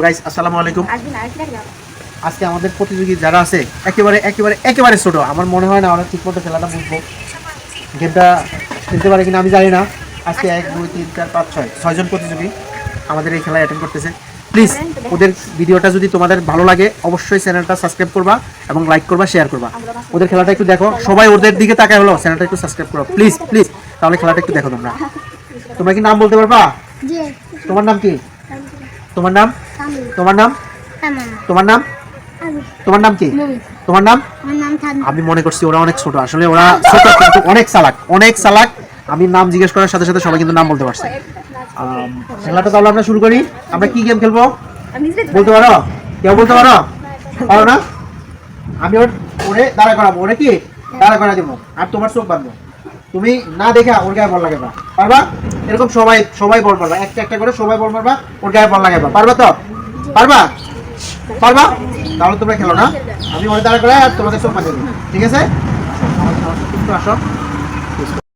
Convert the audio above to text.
Guys আসসালামু আলাইকুম। আজকে আমাদের প্রতিযোগী যারা আছে একেবারে ছোট, আমার মনে হয় না ওরা ঠিকমতো খেলাটা বুঝবো, গেমটা খেলতে পারে কিনা আমি জানি না। আজকে 1 2 3 4 5 6 জন প্রতিযোগী আমাদের এই খেলায় অ্যাটেন্ড করতেছে। প্লিজ ওদের ভিডিওটা যদি তোমাদের ভালো লাগে অবশ্যই চ্যানেলটা সাবস্ক্রাইব করবা এবং লাইক করবা, শেয়ার করবা। ওদের খেলাটা একটু দেখো, সবাই ওদের দিকে তাকায় হলো, চ্যানেলটা একটু সাবস্ক্রাইব করো প্লিজ প্লিজ, তাহলে খেলাটা একটু দেখো। তোমরা কি নাম বলতে পারবা? তোমার নাম কি? তোমার নাম? তোমার নাম? তোমার নাম? তোমার নাম কি? তোমার নাম? আমি মনে করছি ওরা অনেক ছোট, আসলে ওরা ছোট কিন্তু অনেক চালাক। আমি নাম জিজ্ঞেস করার সাথে সাথে সবাই কিন্তু নাম বলতে পারছে। খেলাটা তাহলে আমরা শুরু করি। আমরা কি গেম খেলবো বলতে পারো? কেউ বলতে পারো? পারো না? আমি ওরে দাঁড়া করাবো, ওরে কি দাঁড়া করা দেবো, আর তোমার চোখ বাঁধবো। তুমি না দেখে ওর গায়ে বল লাগাবা, পারবা? এরকম সবাই বল মারবা, একটা করে সবাই বল মারবা, ওর গায়ে বল লাগাবা, পারবা তো? পারবা? পারবা? তাহলে তোমরা খেলো না, আমি ওরে দাঁড়া করে আর তোমাদের চোখ বাঁধবো, ঠিক আছে? আসো।